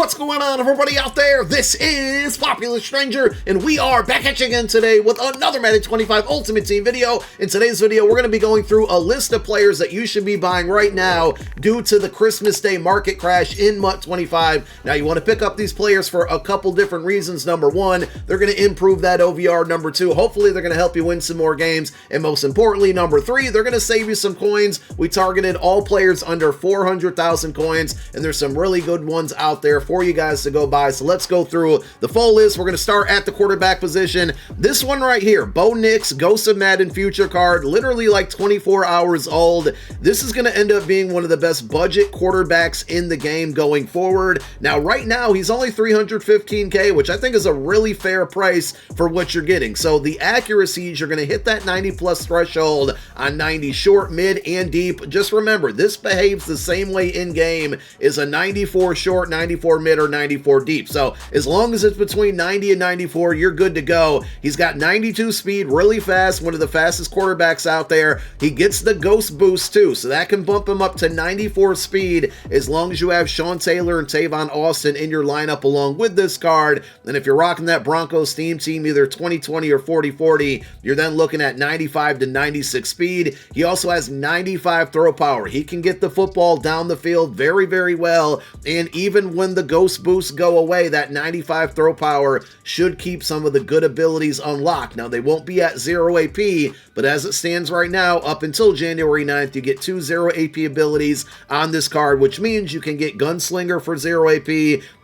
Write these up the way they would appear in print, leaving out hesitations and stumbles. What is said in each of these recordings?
What's going on, everybody out there? This is Popular Stranger, and we are back at you again today with another Madden 25 Ultimate Team video. In today's video, we're going to be going through a list of players that you should be buying right now due to the Christmas Day market crash in MUT 25. Now, you want to pick up these players for a couple different reasons. Number one, they're going to improve that OVR. Number two, hopefully they're going to help you win some more games. And most importantly, number three, they're going to save you some coins. We targeted all players under 400,000 coins, and there's some really good ones out there for you guys to go buy. So let's go through the full list. We're going to start at the quarterback position. This one right here, Bo Nix, Ghost of Madden future card, literally like 24 hours old. This is going to end up being one of the best budget quarterbacks in the game going forward. Now, right now, he's only 315K, which I think is a really fair price for what you're getting. So the accuracies, you're going to hit that 90 plus threshold on 90 short, mid, and deep. Just remember, this behaves the same way in game as a 94 short, 94 mid, or 94 deep. So as long as it's between 90 and 94, you're good to go. He's got 92 speed, really fast, one of the fastest quarterbacks out there. He gets the ghost boost too, so that can bump him up to 94 speed as long as you have Sean Taylor and Tavon Austin in your lineup along with this card. And if you're rocking that Broncos Steam Team, either 2020 or 4040, you're then looking at 95 to 96 speed. He also has 95 throw power. He can get the football down the field very, very well. And even when the ghost boosts go away, that 95 throw power should keep some of the good abilities unlocked. Now, they won't be at 0 AP, but as it stands right now, up until January 9th, you get 2 0 AP abilities on this card, which means you can get Gunslinger for 0 AP,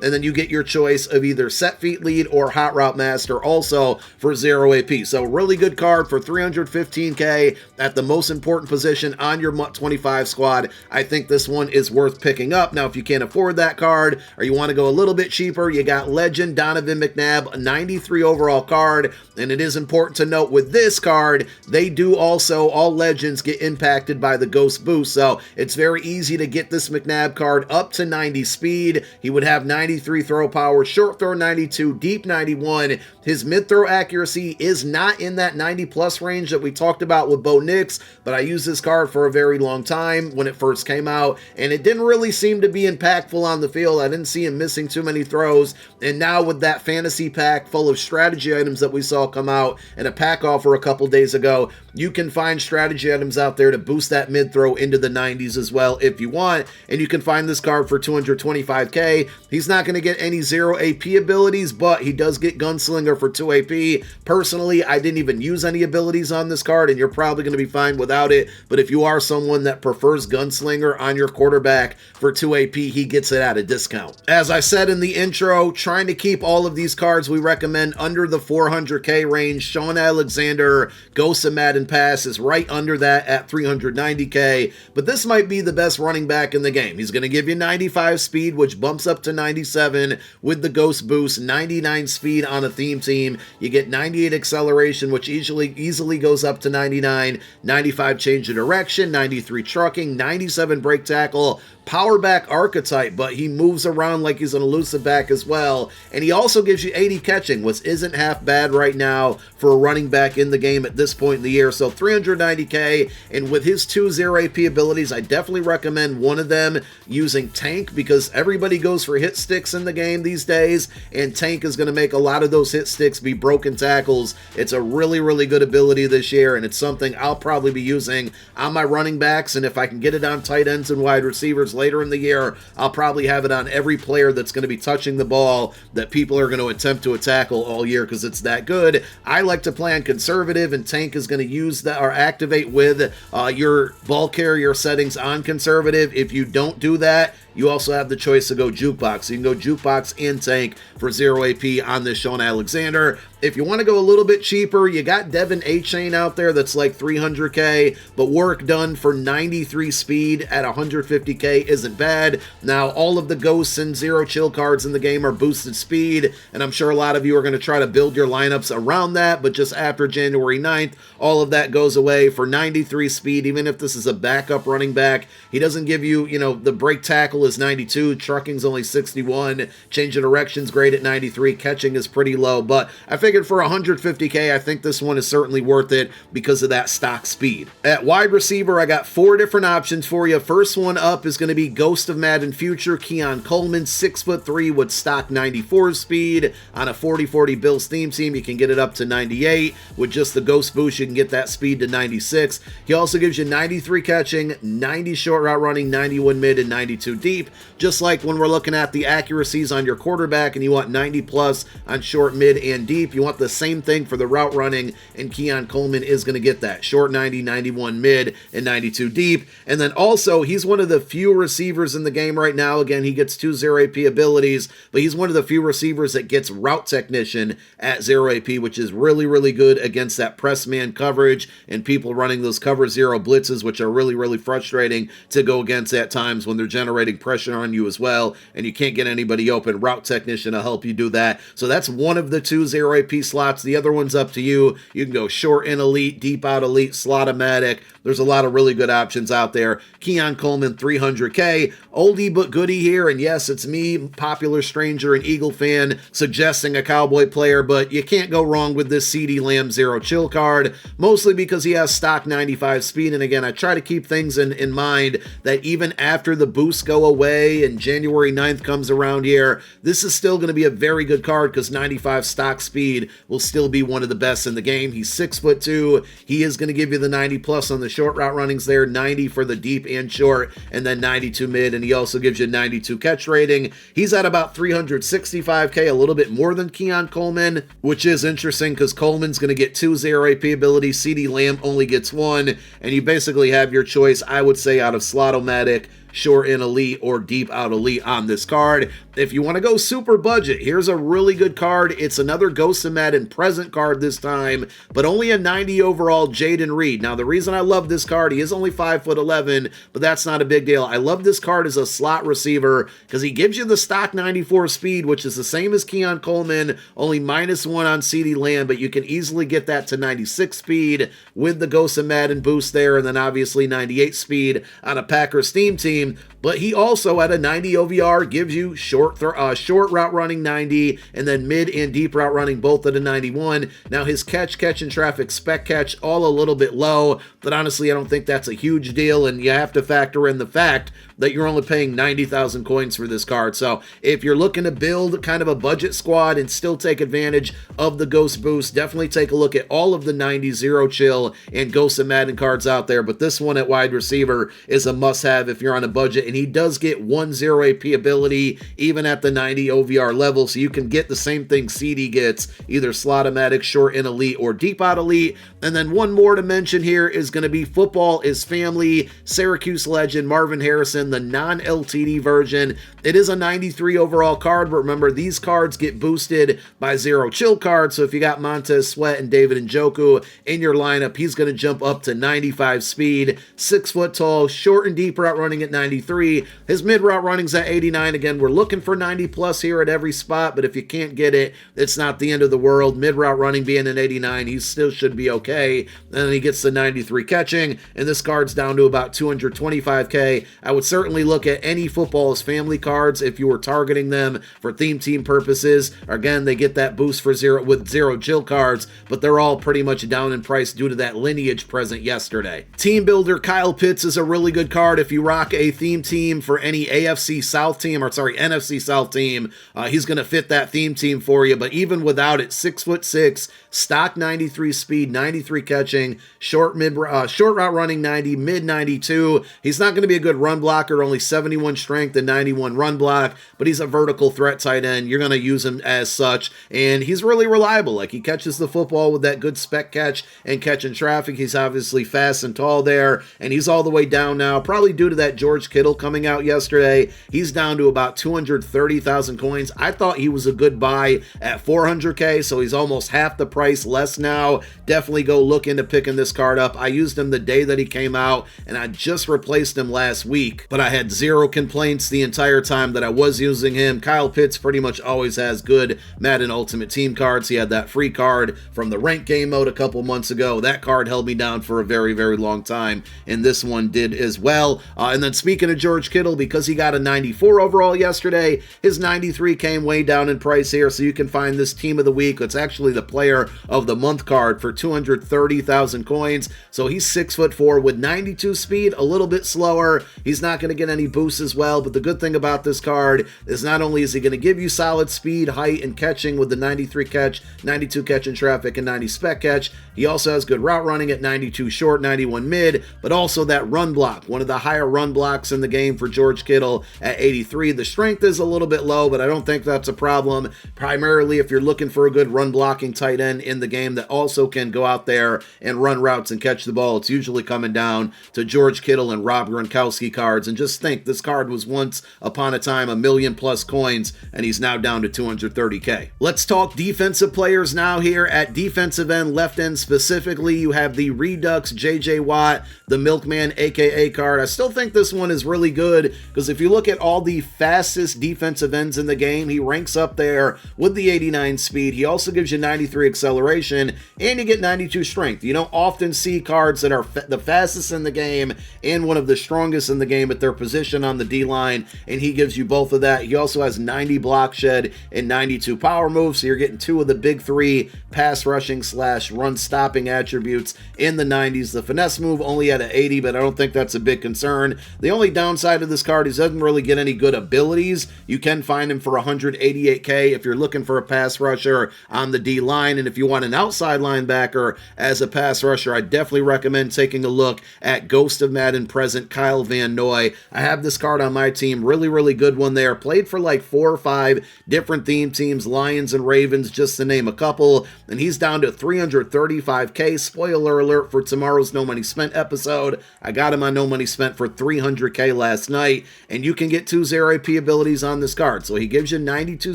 and then you get your choice of either Set Feet Lead or Hot Route Master also for 0 AP. So really good card for 315K at the most important position on your MUT 25 squad. I think this one is worth picking up. Now, if you can't afford that card or you want to go a little bit cheaper, you got Legend Donovan McNabb, a 93 overall card. And it is important to note with this card, they do also, all Legends get impacted by the Ghost Boost. So it's very easy to get this McNabb card up to 90 speed. He would have 93 throw power, short throw 92, deep 91. His mid throw accuracy is not in that 90 plus range that we talked about with Bo Nix, but I used this card for a very long time when it first came out, and it didn't really seem to be impactful on the field. I didn't see him missing too many throws. And now with that fantasy pack full of strategy items that we saw come out and a pack offer a couple days ago, you can find strategy items out there to boost that mid throw into the 90s as well if you want. And you can find this card for 225K. He's not going to get any 0 AP abilities, but he does get Gunslinger for 2 AP. Personally, I didn't even use any abilities on this card, and you're probably going to be fine without it. But if you are someone that prefers Gunslinger on your quarterback for 2 AP, he gets it at a discount. As I said in the intro, trying to keep all of these cards we recommend under the 400K range. Sean Alexander, Ghost of Madden Pass is right under that at 390K, but this might be the best running back in the game. He's going to give you 95 speed, which bumps up to 97 with the Ghost Boost, 99 speed on a theme team. You get 98 acceleration, which easily goes up to 99, 95 change of direction, 93 trucking, 97 break tackle, power back archetype, but he moves around like he's an elusive back as well. And he also gives you 80 catching, which isn't half bad right now for a running back in the game at this point in the year. So 390K, and with his 2 0 AP abilities, I definitely recommend one of them using Tank, because everybody goes for hit sticks in the game these days, and Tank is going to make a lot of those hit sticks be broken tackles. It's a really, really good ability this year, and it's something I'll probably be using on my running backs, and if I can get it on tight ends and wide receivers later in the year, I'll probably have it on every player that's going to be touching the ball that people are going to attempt to tackle all year, because it's that good. I like to play on conservative, and Tank is going to use that or activate with your ball carrier settings on conservative. If you don't do that, you also have the choice to go jukebox. So you can go jukebox and Tank for 0 AP on this Sean Alexander. If you want to go a little bit cheaper, you got Devin A-Chain out there that's like 300K, but work done for 93 speed at 150K isn't bad. Now, all of the ghosts and zero chill cards in the game are boosted speed, and I'm sure a lot of you are going to try to build your lineups around that, but just after January 9th, all of that goes away for 93 speed. Even if this is a backup running back, he doesn't give you, the break tackle tackle is 92, trucking's only 61, change of direction's great at 93, catching is pretty low, but I figured for 150K, I think this one is certainly worth it because of that stock speed. At wide receiver, I got 4 different options for you. First one up is going to be Ghost of Madden Future, Keon Coleman, 6'3" with stock 94 speed. On a 40-40 Bills theme team, you can get it up to 98. With just the Ghost boost, you can get that speed to 96. He also gives you 93 catching, 90 short route running, 91 mid, and 92 deep. Just like when we're looking at the accuracies on your quarterback and you want 90 plus on short, mid, and deep, you want the same thing for the route running, and Keon Coleman is going to get that. Short 90, 91 mid, and 92 deep. And then also, he's one of the few receivers in the game right now. Again, he gets 2 0 AP abilities, but he's one of the few receivers that gets route technician at 0 AP, which is really, really good against that press man coverage and people running those cover 0 blitzes, which are really, really frustrating to go against at times when they're generating pressure on you as well, and you can't get anybody open. Route technician will help you do that. So that's one of the 2 0 AP slots. The other one's up to you. You can go short in elite, deep out elite, slot-o-matic. There's a lot of really good options out there. Keon Coleman, 300K. Oldie but goodie here, and yes, it's me, popular stranger and Eagle fan, suggesting a Cowboy player, but you can't go wrong with this CeeDee Lamb 0 chill card, mostly because he has stock 95 speed, and again, I try to keep things in mind that even after the boosts go away and January 9th comes around here, this is still going to be a very good card because 95 stock speed will still be one of the best in the game. He's 6'2". He is going to give you the 90 plus on the short route runnings there, 90 for the deep and short, and then 92 mid, and he also gives you 92 catch rating. He's at about 365K, a little bit more than Keon Coleman, which is interesting because Coleman's going to get 2 0 AP abilities, CeeDee Lamb only gets 1, and you basically have your choice, I would say, out of Slot-O-Matic, short in elite, or deep out elite on this card. If you want to go super budget, here's a really good card. It's another Ghost of Madden present card this time, but only a 90 overall Jaden Reed. Now, the reason I love this card, he is only 5'11", but that's not a big deal. I love this card as a slot receiver because he gives you the stock 94 speed, which is the same as Keon Coleman, only -1 on CeeDee Lamb, but you can easily get that to 96 speed with the Ghost of Madden boost there, and then obviously 98 speed on a Packers theme team. But he also, at a 90 OVR, gives you short route running 90, and then mid and deep route running both at a 91. Now, his catch and traffic, spec catch, all a little bit low, but honestly, I don't think that's a huge deal, and you have to factor in the fact that you're only paying 90,000 coins for this card. So if you're looking to build kind of a budget squad and still take advantage of the Ghost boost, definitely take a look at all of the 90 0 chill and Ghost of Madden cards out there. But this one at wide receiver is a must-have if you're on a budget, and he does get 1 0 AP ability even at the 90 OVR level, so you can get the same thing CeeDee gets, either Slot-O-Matic, short in elite, or deep out elite. And then one more to mention here is going to be Football is Family, Syracuse legend Marvin Harrison, the non-LTD version. It is a 93 overall card, but remember, these cards get boosted by 0 chill cards, so if you got Montez Sweat and David Njoku in your lineup, he's going to jump up to 95 speed, 6 foot tall, short and deep route running at 93. His mid route running's at 89. Again, we're looking for 90 plus here at every spot, but if you can't get it, it's not the end of the world. Mid route running being an 89, he still should be okay. And then he gets the 93 catching, and this card's down to about 225K. I would certainly look at any Football is Family cards if you were targeting them for theme team purposes. Again, they get that boost for 0 chill cards, but they're all pretty much down in price due to that lineage present yesterday. Team Builder Kyle Pitts is a really good card if you rock a theme team for any NFC South team, or sorry, NFC South team. He's going to fit that theme team for you, but even without it, 6'6", stock 93 speed, 93 catching, short route running 90, mid 92. He's not going to be a good run blocker, only 71 strength and 91 run block, but he's a vertical threat tight end. You're going to use him as such, and he's really reliable. Like, he catches the football with that good spec catch and catching traffic. He's obviously fast and tall there, and he's all the way down now, probably due to that George Kittle coming out yesterday. He's down to about 230,000 coins. I thought he was a good buy at 400K, so he's almost half the price less now. Definitely go look into picking this card up. I used him the day that he came out, and I just replaced him last week, but I had 0 complaints the entire time that I was using him. Kyle Pitts pretty much always has good Madden Ultimate Team cards. He had that free card from the rank game mode a couple months ago. That card held me down for a very, very long time, and this one did as well. And then speaking of George George Kittle, because he got a 94 overall yesterday, his 93 came way down in price here, so you can find this team of the week. It's actually the player of the month card for 230,000 coins. So he's 6'4" with 92 speed, a little bit slower. He's not going to get any boosts as well, but the good thing about this card is not only is he going to give you solid speed, height, and catching with the 93 catch, 92 catch in traffic, and 90 spec catch, he also has good route running at 92 short, 91 mid, but also that run block, one of the higher run blocks in the game for George Kittle at 83. The strength is a little bit low, but I don't think that's a problem, primarily if you're looking for a good run blocking tight end in the game that also can go out there and run routes and catch the ball. It's usually coming down to George Kittle and Rob Gronkowski cards. And just think, this card was once upon a time $1 million+ coins, and he's now down to 230K. Let's talk defensive players now here. At defensive end, left end specifically, you have the Redux JJ Watt, the Milkman aka card. I still think this one is really good because if you look at all the fastest defensive ends in the game, he ranks up there with the 89 speed. He also gives you 93 acceleration, and you get 92 strength. You don't often see cards that are the fastest in the game and one of the strongest in the game at their position on the D-line, and he gives you both of that. He also has 90 block shed and 92 power move, so you're getting two of the big three pass rushing / run stopping attributes in the 90s. The finesse move only at an 80, but I don't think that's a big concern. The only downside of this card is he doesn't really get any good abilities. You can find him for 188K if you're looking for a pass rusher on the D-line, and if you want an outside linebacker as a pass rusher, I definitely recommend taking a look at Ghost of Madden present Kyle Van Noy. I have this card on my team. Really good one there. Played for like 4 or 5 different theme teams, Lions and Ravens, just to name a couple, and he's down to 335K. Spoiler alert for tomorrow's No Money Spent episode. I got him on No Money Spent for 300K last night, and you can get 2 0 AP abilities on this card. So he gives you 92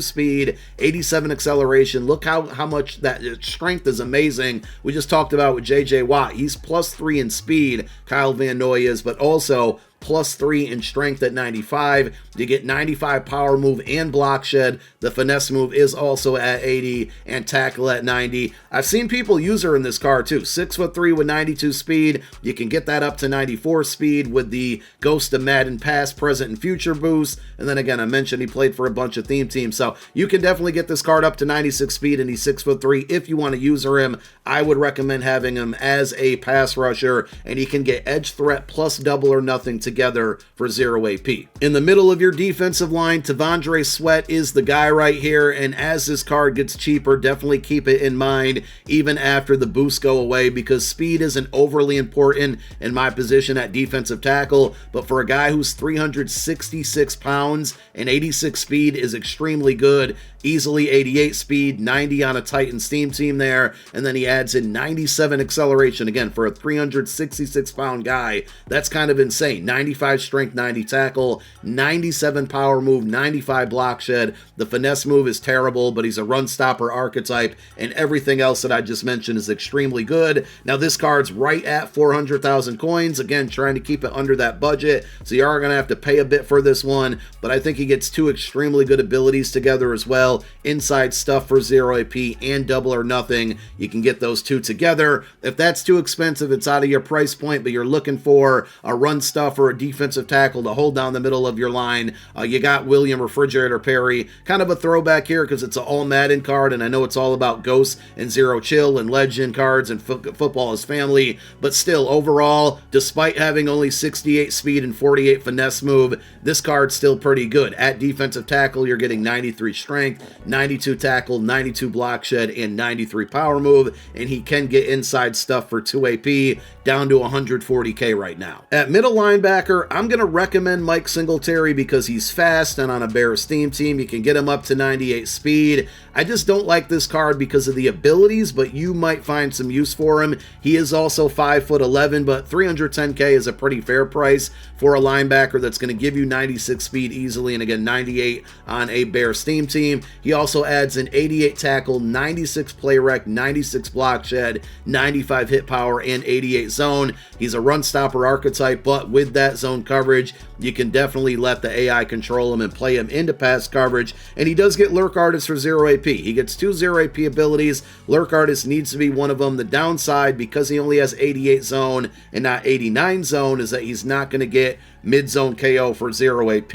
speed, 87 acceleration. Look how much that strength is amazing. We just talked about with JJ Watt. He's +3 in speed, Kyle Van Noy is, but also +3 in strength at 95. You get 95 power move and block shed. The finesse move is also at 80 and tackle at 90. I've seen people use her in this card too. 6'3" with 92 speed. You can get that up to 94 speed with the Ghost of Madden past, present, and future boost. And then again, I mentioned he played for a bunch of theme teams. So you can definitely get this card up to 96 speed, and he's 6'3". If you want to user him, I would recommend having him as a pass rusher, and he can get edge threat plus double or nothing together for 0 AP. In the middle of your defensive line, T'Vondre Sweat is the guy right here, and as this card gets cheaper, definitely keep it in mind even after the boosts go away, because speed isn't overly important in my position at defensive tackle, but for a guy who's 366 pounds and 86 speed is extremely good. Easily 88 speed, 90 on a Titans theme team there, and then he adds in 97 acceleration. Again, for a 366 pound guy, that's kind of insane. 95 strength, 90 tackle, 97 power move, 95 block shed. The finesse move is terrible, but he's a run stopper archetype, and everything else that I just mentioned is extremely good. Now this card's right at 400,000 coins. Again, trying to keep it under that budget, so you are going to have to pay a bit for this one, but I think he gets 2 extremely good abilities together as well. Inside stuff for 0 AP and double or nothing. You can get those 2 together. If that's too expensive, it's out of your price point, but you're looking for a run stuff or a defensive tackle to hold down the middle of your line, you got William Refrigerator Perry. Kind of a throwback here because it's an all Madden card, and I know it's all about Ghost and Zero Chill and Legend cards and football is family, but still, overall, despite having only 68 speed and 48 finesse move, this card's still pretty good. At defensive tackle, you're getting 93 strength, 92 tackle, 92 block shed, and 93 power move, and he can get inside stuff for 2 AP, down to 140K right now. At middle linebacker, I'm going to recommend Mike Singletary because he's fast, and on a Bears theme team, you can get him up to 98 speed. I just don't like this card because of the abilities, but you might find some use for him. He is also 5'11", but 310K is a pretty fair price for a linebacker that's going to give you 96 speed easily, and again, 98 on a Bears theme team. He also adds an 88 tackle, 96 play rec, 96 block shed, 95 hit power, and 88 zone. He's a run stopper archetype, but with that zone coverage, you can definitely let the AI control him and play him into pass coverage. And he does get Lurk Artist for 0 AP. He gets 2 0 AP abilities. Lurk Artist needs to be one of them. The downside, because he only has 88 zone and not 89 zone, is that he's not going to get mid-zone KO for 0 AP,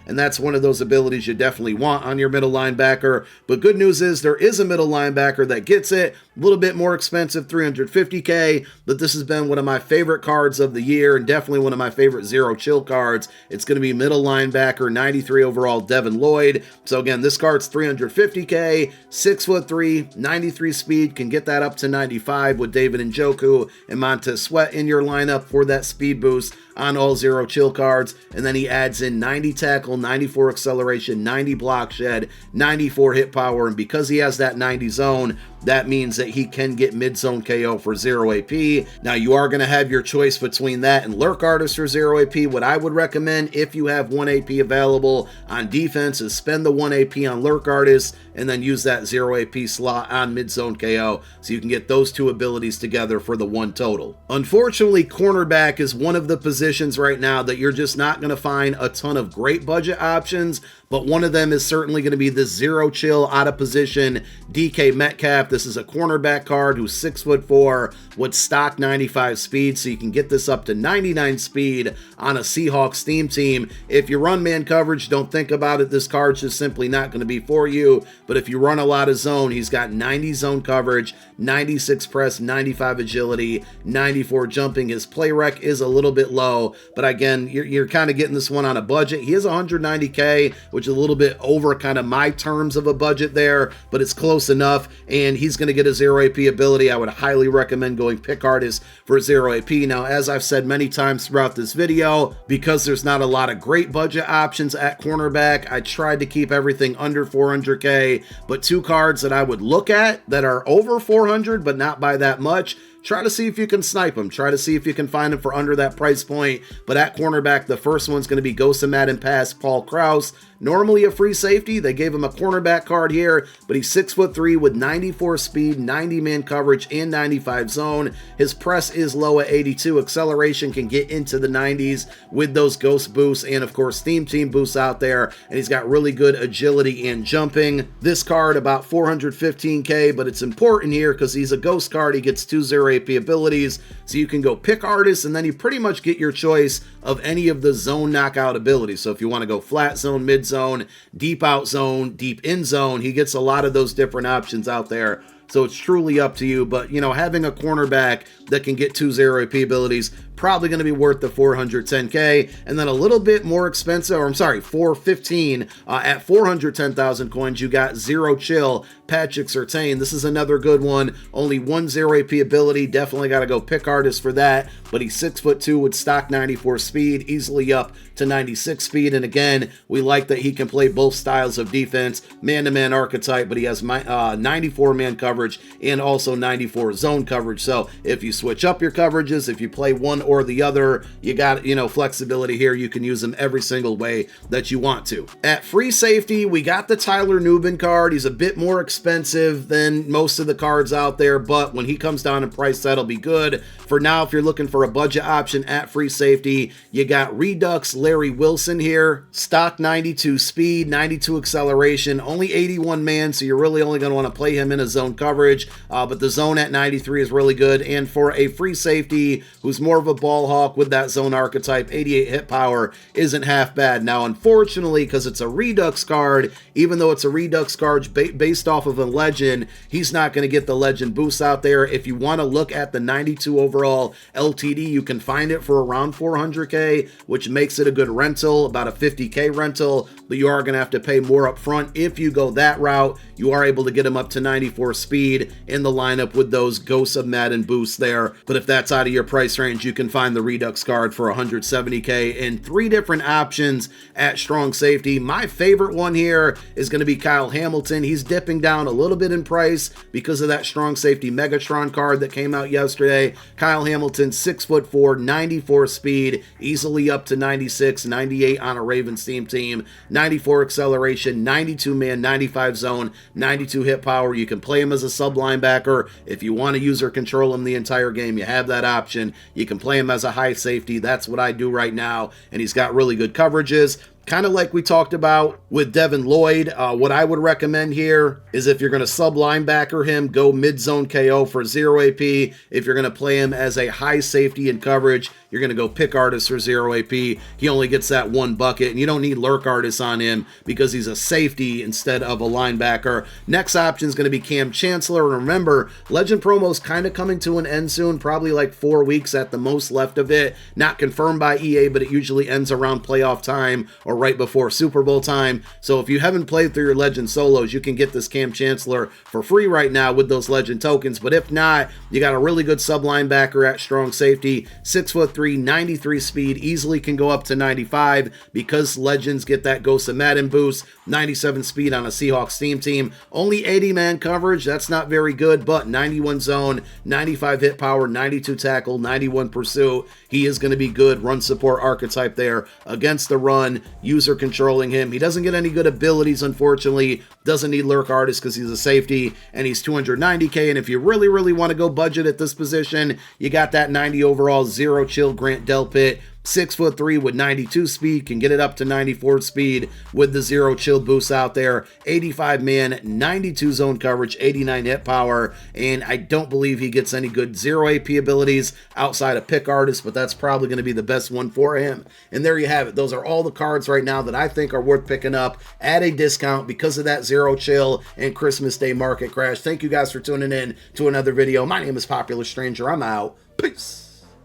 and that's one of those abilities you definitely want on your middle linebacker. But good news is there is a middle linebacker that gets it. A little bit more expensive, 350k, but this has been one of my favorite cards of the year and definitely one of my favorite zero chill cards. It's going to be middle linebacker, 93 overall, Devin Lloyd. So again, this card's 350k, 6'3", 93 speed, can get that up to 95 with David Njoku and Montez Sweat in your lineup for that speed boost on all zero chill cards. And then he adds in 90 tackle, 94 acceleration, 90 block shed, 94 hit power, and because he has that 90 zone, that means that he can get mid-zone KO for 0 AP. Now, you are going to have your choice between that and Lurk Artist for 0 AP. What I would recommend, if you have 1 AP available on defense, is spend the 1 AP on Lurk Artist and then use that 0 AP slot on mid-zone KO so you can get those two abilities together for the 1 total. Unfortunately, cornerback is one of the positions right now that you're just not going to find a ton of great budget options, but one of them is certainly going to be the zero chill out of position DK Metcalf. This is a cornerback card who's 6'4" with stock 95 speed, so you can get this up to 99 speed on a Seahawks theme team. If you run man coverage, don't think about it. This card's just simply not going to be for you. But if you run a lot of zone, he's got 90 zone coverage, 96 press, 95 agility, 94 jumping. His play rec is a little bit low, but again, you're kind of getting this one on a budget. He is 190k, which is a little bit over kind of my terms of a budget there, but it's close enough, and he's going to get a 0 AP ability. I would highly recommend going Pick Artist for 0 AP. Now, as I've said many times throughout this video, because there's not a lot of great budget options at cornerback, I tried to keep everything under 400k, but 2 cards that I would look at that are over 400 but not by that much, try to see if you can snipe them. Try to see if you can find them for under that price point. But at cornerback, the first one's going to be Ghost of Madden Pass, Paul Krause. Normally a free safety. They gave him a cornerback card here, but he's 6'3" with 94 speed, 90 man coverage, and 95 zone. His press is low at 82. Acceleration can get into the 90s with those ghost boosts and, of course, theme team boosts out there. And he's got really good agility and jumping. This card about 415k, but it's important here because he's a ghost card. He gets 2 0 AP abilities, so you can go Pick Artist, and then you pretty much get your choice of any of the zone knockout abilities. So if you want to go flat zone, mid zone, deep out zone, deep in zone, he gets a lot of those different options out there. So it's truly up to you, but, you know, having a cornerback that can get 2 0 AP abilities, probably going to be worth the 410k. And then a little bit more expensive, or I'm sorry, 415 at 410,000 coins, you got Zero Chill, Patrick Surtain. This is another good one. Only 1 0 AP ability. Definitely got to go Pick Artist for that. But he's 6'2" with stock 94 speed, easily up to 96 speed. And again, we like that he can play both styles of defense, man-to-man archetype, but he has 94 man coverage and also 94 zone coverage. So if you switch up your coverages, if you play one or the other, you got, you know, flexibility here. You can use them every single way that you want to. At free safety, we got the Tyler Nubin card. He's a bit more expensive than most of the cards out there, but when he comes down in price, that'll be good. For now, if you're looking for a budget option at free safety, you got Redux Larry Wilson here. Stock 92 speed, 92 acceleration, only 81 man, so you're really only going to want to play him in a zone coverage, but the zone at 93 is really good. And for a free safety who's more of a ball hawk with that zone archetype, 88 hit power isn't half bad. Now, unfortunately, because it's a Redux card, even though it's a Redux card based off of a legend, he's not going to get the legend boost out there. If you want to look at the 92 overall LTD, you can find it for around 400k, which makes it a good rental, about a 50k rental, but you are going to have to pay more up front. If you go that route, you are able to get him up to 94 speed in the lineup with those Ghosts of Madden boosts there. But if that's out of your price range, you can find the Redux card for 170k in 3 different options at strong safety. My favorite one here is going to be Kyle Hamilton. He's dipping down a little bit in price because of that strong safety Megatron card that came out yesterday. Kyle Hamilton, 6'4", 94 speed, easily up to 96, 98 on a Ravens theme team, 94 acceleration, 92 man, 95 zone, 92 hit power. You can play him as a sub linebacker. If you want to user control him the entire game, you have that option. You can play him as a high safety. That's what I do right now, and he's got really good coverages. Kind of like we talked about with Devin Lloyd, what I would recommend here is if you're going to sub linebacker him, go mid-zone KO for 0 AP. If you're going to play him as a high safety in coverage, you're going to go pick artist for 0 AP. He only gets that one bucket, and you don't need lurk artist on him because he's a safety instead of a linebacker. Next option is going to be Cam Chancellor. And remember, Legend Promo is kind of coming to an end soon, probably like 4 weeks at the most left of it. Not confirmed by EA, but it usually ends around playoff time or right before Super Bowl time. So if you haven't played through your Legend solos, you can get this Cam Chancellor for free right now with those Legend tokens. But if not, you got a really good sub linebacker at strong safety, 6'3", 93 speed, easily can go up to 95 because Legends get that Ghost of Madden boost, 97 speed on a Seahawks team. Only 80 man coverage, that's not very good, but 91 zone, 95 hit power, 92 tackle, 91 pursuit. He is going to be good run support archetype there against the run, user controlling him. He doesn't get any good abilities, unfortunately. Doesn't need lurk artist because he's a safety, and he's 290k. And if you really want to go budget at this position, you got that 90 overall, 0 chill Grant Delpit. 6'3" with 92 speed, can get it up to 94 speed with the 0 chill boost out there. 85 man, 92 zone coverage, 89 hit power, and I don't believe he gets any good 0 AP abilities outside of pick artist, but that's probably going to be the best one for him. And there you have it. Those are all the cards right now that I think are worth picking up at a discount because of that 0 chill and Christmas Day market crash. Thank you guys for tuning in to another video. My name is Popular Stranger. I'm out. Peace.